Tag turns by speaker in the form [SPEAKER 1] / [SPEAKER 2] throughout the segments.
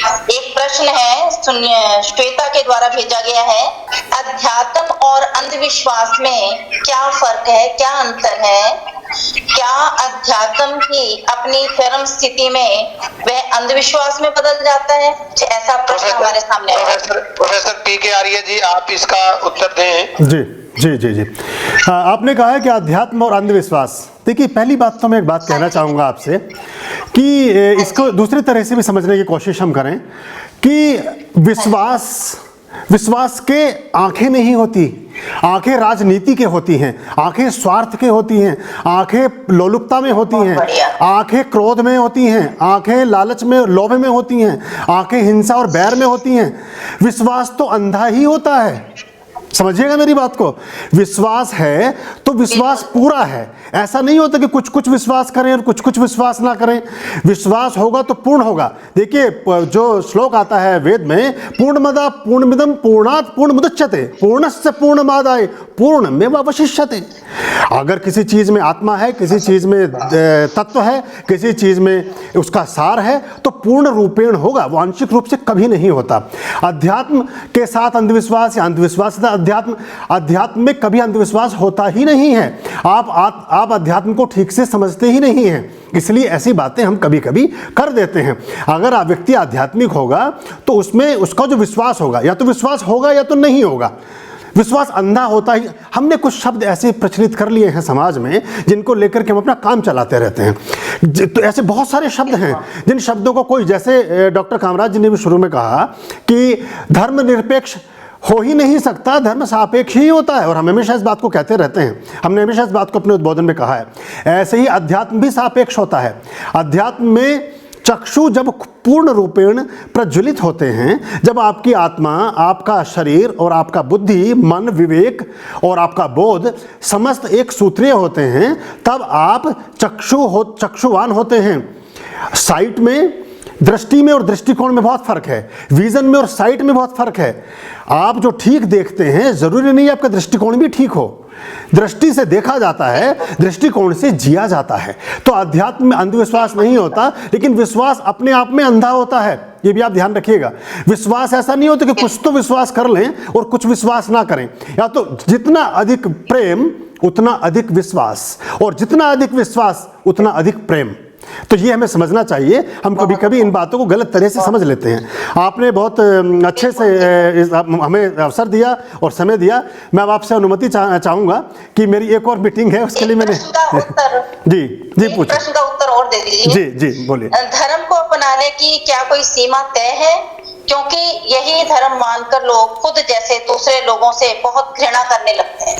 [SPEAKER 1] एक प्रश्न है, सुनिए, श्वेता के द्वारा भेजा गया है। अध्यात्म और अंधविश्वास में क्या फर्क है, क्या अंतर है? क्या अध्यात्म ही अपनी चरम स्थिति में वह अंधविश्वास में बदल जाता है? ऐसा प्रश्न हमारे सामने है।
[SPEAKER 2] प्रोफेसर पीके आर्य जी, आप इसका उत्तर दें।
[SPEAKER 3] जी जी जी जी आपने कहा है कि अध्यात्म और अंधविश्वास। देखिए, पहली बात तो मैं एक बात कहना चाहूँगा आपसे कि इसको दूसरी तरह से भी समझने की कोशिश हम करें कि विश्वास के आंखें नहीं होती, आंखें राजनीति के होती हैं, आंखें स्वार्थ के होती हैं, आंखें लोलुपता में होती हैं, आंखें क्रोध में होती हैं, आंखें लालच में, लोभ में होती हैं, आंखें हिंसा और बैर में होती हैं। विश्वास तो अंधा ही होता है, समझिएगा मेरी बात को। विश्वास है तो विश्वास पूरा है। ऐसा नहीं होता कि कुछ कुछ विश्वास करें और कुछ कुछ विश्वास ना करें। विश्वास होगा तो पूर्ण होगा। देखिए, जो श्लोक आता है वेद में, पूर्णमदा पूर्णमिदं पूर्णात् पूर्णमुदच्यते पूर्णस्य पूर्णमादाय पूर्णमेवावशिष्यते। अगर किसी चीज में आत्मा है, किसी चीज में तत्व है, किसी चीज में उसका सार है, तो पूर्ण रूपेण होगा, वो आंशिक रूप से कभी नहीं होता। अध्यात्म के साथ अंधविश्वास या अंधविश्वास अध्यात्म में कभी अंधविश्वास होता ही नहीं है। आप अध्यात्म को ठीक से समझते ही नहीं हैं, इसलिए ऐसी बातें हम कभी कभी कर देते हैं। अगर व्यक्ति आध्यात्मिक होगा तो उसमें उसका जो विश्वास होगा, या तो विश्वास होगा या तो नहीं होगा। विश्वास अंधा होता ही। हमने कुछ शब्द ऐसे प्रचलित कर लिए हैं समाज में जिनको लेकर के हम अपना काम चलाते रहते हैं। तो ऐसे बहुत सारे शब्द हैं जिन शब्दों को कोई, जैसे डॉक्टर कामराज जी ने भी शुरू में कहा कि धर्म निरपेक्ष हो ही नहीं सकता, धर्म सापेक्ष ही होता है, और हम हमेशा इस बात को कहते रहते हैं। हमने हमेशा इस बात को अपने उद्बोधन में कहा है। ऐसे ही अध्यात्म भी सापेक्ष होता है। अध्यात्म में चक्षु जब पूर्ण रूपेण प्रज्वलित होते हैं, जब आपकी आत्मा, आपका शरीर और आपका बुद्धि, मन, विवेक और आपका बोध समस्त एक सूत्रीय होते हैं, तब आप चक्षुवान होते हैं। साइट में, दृष्टि में और दृष्टिकोण में बहुत फर्क है। विजन में और साइट में बहुत फर्क है। आप जो ठीक देखते हैं, जरूरी नहीं आपका दृष्टिकोण भी ठीक हो। दृष्टि से देखा जाता है, दृष्टिकोण से जिया जाता है। तो अध्यात्म में अंधविश्वास नहीं होता, लेकिन विश्वास अपने आप में अंधा होता है। ये भी आप ध्यान रखिएगा। विश्वास ऐसा नहीं होता कि कुछ तो विश्वास कर लें और कुछ विश्वास ना करें। या तो जितना अधिक प्रेम उतना अधिक विश्वास, और जितना अधिक विश्वास उतना अधिक प्रेम। तो ये हमें समझना चाहिए। हम कभी कभी इन बातों को गलत तरह से समझ लेते हैं। आपने बहुत अच्छे से हमें अवसर दिया और समय दिया। मैं अब आपसे अनुमति चाहूंगा कि मेरी एक और मीटिंग है, उसके लिए मैंने जी पूछिए।
[SPEAKER 1] प्रश्न का उत्तर और दे दीजिए।
[SPEAKER 3] जी बोलिए।
[SPEAKER 1] धर्म को अपनाने की क्या कोई सीमा तय है? क्योंकि यही धर्म मानकर लोग खुद जैसे दूसरे लोगों से बहुत घृणा करने लगते हैं।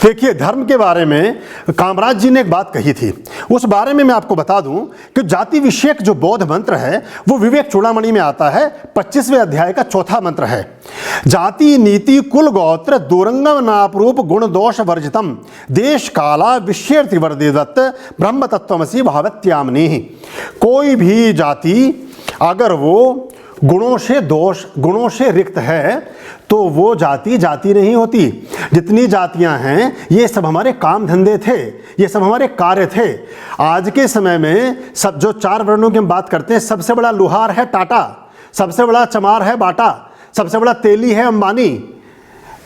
[SPEAKER 3] देखिए, धर्म के बारे में कामराज जी ने एक बात कही थी, उस बारे में मैं आपको बता दूं कि जाति विषयक जो बौद्ध मंत्र है वो विवेक चूड़ामणि में आता है, 25वें अध्याय का 4था मंत्र है। जाति नीति कुल गोत्र दूरंगम नापरूप गुण दोष वर्जितम देश काला विषयर्थि वर्धिदत्त ब्रह्म तत्वमसि भावत्यामनि। कोई भी जाति अगर वो गुणों से रिक्त है तो वो जाति नहीं होती। जितनी जातियां हैं ये सब हमारे काम धंधे थे, ये सब हमारे कार्य थे। आज के समय में सब जो 4 वर्णों की हम बात करते हैं, सबसे बड़ा लुहार है टाटा, सबसे बड़ा चमार है बाटा, सबसे बड़ा तेली है अंबानी।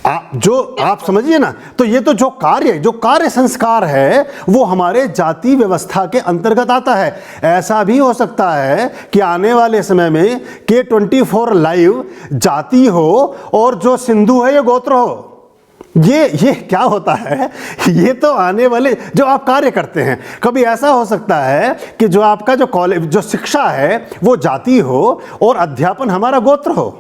[SPEAKER 3] आप समझिए ना। तो ये तो जो कार्य संस्कार है वो हमारे जाति व्यवस्था के अंतर्गत आता है। ऐसा भी हो सकता है कि आने वाले समय में K24 लाइव जाति हो और जो सिंधु है ये गोत्र हो। ये क्या होता है? ये तो आने वाले जो आप कार्य करते हैं, कभी ऐसा हो सकता है कि जो आपका जो कॉलेज जो शिक्षा है वो जाति हो और अध्यापन हमारा गोत्र हो।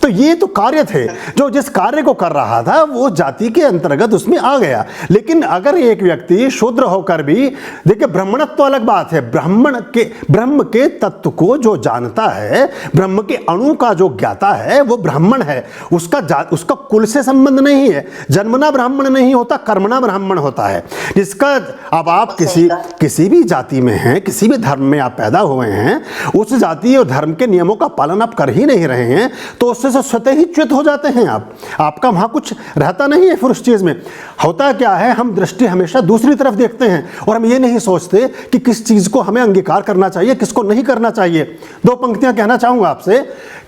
[SPEAKER 3] तो ये तो कार्य थे, जो जिस कार्य को कर रहा था वो जाति के अंतर्गत उसमें आ गया। लेकिन अगर एक व्यक्ति शूद्र होकर भी, देखिए ब्राह्मणत्व तो अलग बात है, ब्रह्म के तत्व को जो जानता है, ब्रह्म के अणु का जो ज्ञाता है वो ब्राह्मण है। उसका कुल से संबंध नहीं है, जन्मना ब्राह्मण नहीं होता, कर्मणा ब्राह्मण होता है। जिसका अब आप किसी भी जाति में हैं, किसी भी धर्म में आप पैदा हुए हैं, उस जाति और धर्म के नियमों का पालन आप कर ही नहीं रहे हैं, तो उस गुस्से से स्वतः ही च्युत हो जाते हैं आप, आपका वहाँ कुछ रहता नहीं है फिर उस चीज़ में। होता क्या है, हम दृष्टि हमेशा दूसरी तरफ देखते हैं और हम ये नहीं सोचते कि किस चीज़ को हमें अंगीकार करना चाहिए, किसको नहीं करना चाहिए। 2 पंक्तियाँ कहना चाहूँगा आपसे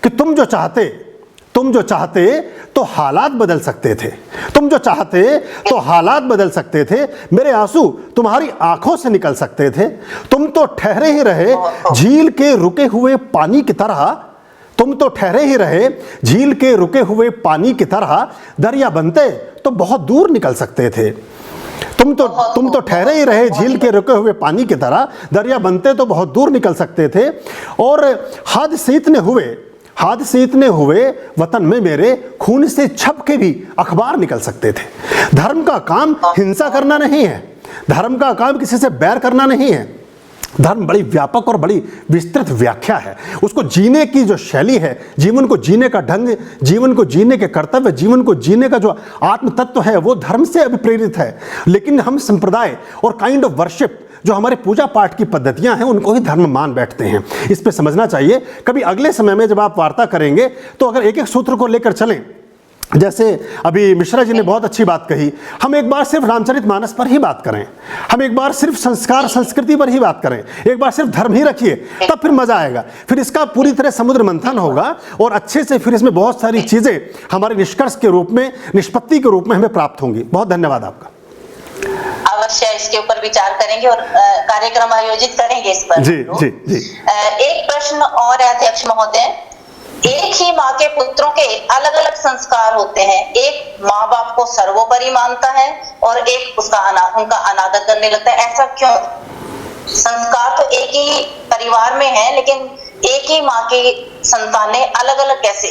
[SPEAKER 3] कि तुम जो चाहते तो हालात बदल सकते थे, तुम जो चाहते तो हालात बदल सकते थे, मेरे आंसू तुम्हारी आंखों से निकल सकते थे, तुम तो ठहरे ही रहे झील के रुके हुए पानी की तरह, तुम तो ठहरे ही रहे झील के रुके हुए पानी की तरह, दरिया बनते तो बहुत दूर निकल सकते थे। तुम तो ठहरे ही रहे झील के रुके हुए पानी की तरह, दरिया बनते तो बहुत दूर निकल सकते थे। और हादसे इतने हुए वतन में मेरे, खून से छप के भी अखबार निकल सकते थे। धर्म का काम हिंसा करना नहीं है, धर्म का काम किसी से बैर करना नहीं है। धर्म बड़ी व्यापक और बड़ी विस्तृत व्याख्या है। उसको जीने की जो शैली है, जीवन को जीने का ढंग, जीवन को जीने के कर्तव्य, जीवन को जीने का जो आत्म तत्व है, वो धर्म से अभिप्रेरित है। लेकिन हम संप्रदाय और काइंड ऑफ वर्शिप, जो हमारे पूजा पाठ की पद्धतियां हैं, उनको ही धर्म मान बैठते हैं। इस पे समझना चाहिए। कभी अगले समय में जब आप वार्ता करेंगे तो अगर एक एक सूत्र को लेकर चलें, जैसे अभी मिश्रा जी ने बहुत अच्छी बात कही, हम एक बार सिर्फ रामचरितमानस पर ही बात करें, हम एक बार सिर्फ संस्कार संस्कृति पर ही बात करें, एक बार सिर्फ धर्म ही रखिए, तब फिर मजा आएगा। फिर इसका पूरी तरह समुद्र मंथन होगा और अच्छे से फिर इसमें बहुत सारी चीजें हमारे निष्कर्ष के रूप में, निष्पत्ति के रूप में हमें प्राप्त होंगी। बहुत धन्यवाद आपका।
[SPEAKER 1] अवश्य इसके ऊपर विचार करेंगे और कार्यक्रम आयोजित करेंगे इस पर।
[SPEAKER 3] जी जी जी।
[SPEAKER 1] एक प्रश्न और है अध्यक्ष महोदय, एक ही माँ के पुत्रों के अलग अलग संस्कार होते हैं, एक माँ बाप को सर्वोपरि मानता है और एक उनका अनादर करने लगता है, ऐसा क्यों? संस्कार तो एक ही परिवार में है, लेकिन एक ही माँ की संतानें अलग अलग कैसे?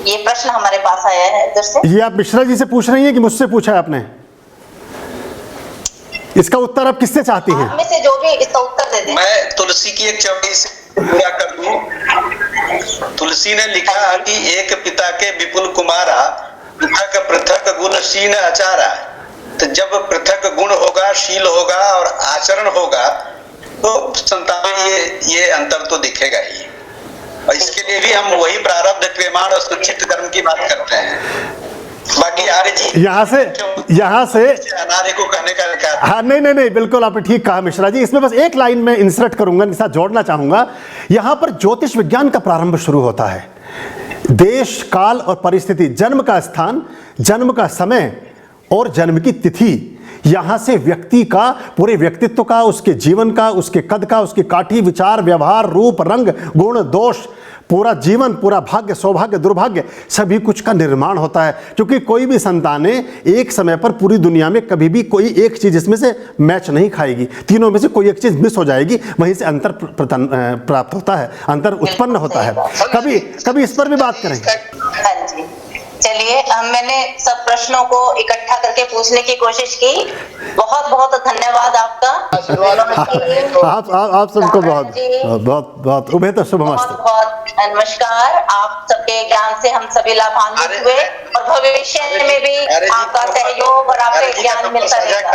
[SPEAKER 1] ये प्रश्न हमारे पास आया है इधर से।
[SPEAKER 3] ये आप मिश्रा जी से पूछ रही हैं कि मुझसे पूछा है आपने? इसका उत्तर आप किससे चाहती हैं?
[SPEAKER 1] आप में से जो भी इसका उत्तर दे दे।
[SPEAKER 2] मैं तुलसी की एक चौड़ी से पूरा कर दूं। तुलसी ने लिखा कि एक पिता के विपुल कुमारा, पृथक पृथक गुणशील आचारा। तो जब पृथक गुण होगा, शील होगा और आचरण होगा, तो संतान में ये अंतर तो दिखेगा ही। और इसके लिए भी हम वही प्रारब्ध, क्रियमाण और सुचित कर्म की बात करते हैं। बाकी आर्य जी यहाँ से अनार्य को कहने का अधिकार।
[SPEAKER 3] हाँ, नहीं, बिल्कुल आपने ठीक कहा मिश्रा जी। इसमें बस एक लाइन में इंसर्ट करूंगा, इनके साथ जोड़ना चाहूंगा। यहाँ पर ज्योतिष विज्ञान का प्रारंभ शुरू होता है। देश, काल और परिस्थिति, जन्म का स्थान, जन्म का समय और जन्म की तिथि, यहां से व्यक्ति का, पूरे व्यक्तित्व का, उसके जीवन का, उसके कद का, उसकी काठी, विचार, व्यवहार, रूप, रंग, गुण, दोष, पूरा जीवन, पूरा भाग्य, सौभाग्य, दुर्भाग्य, सभी कुछ का निर्माण होता है। क्योंकि कोई भी संतानें एक समय पर पूरी दुनिया में कभी भी कोई एक चीज इसमें से मैच नहीं खाएगी, तीनों में से कोई एक चीज मिस हो जाएगी, वहीं से अंतर प्राप्त होता है, अंतर उत्पन्न होता है। कभी इस पर भी बात करेंगे।
[SPEAKER 1] हाँ जी, चलिए, मैंने सब प्रश्नों को इकट्ठा करके पूछने की कोशिश की। बहुत बहुत धन्यवाद आपका।
[SPEAKER 3] आप सबको बहुत उभय तो शुभमस्तु।
[SPEAKER 1] बहुत नमस्कार। आप सबके ज्ञान से हम सभी लाभान्वित हुए और भविष्य में भी आपका सहयोग और आपका ज्ञान मिलता रहेगा।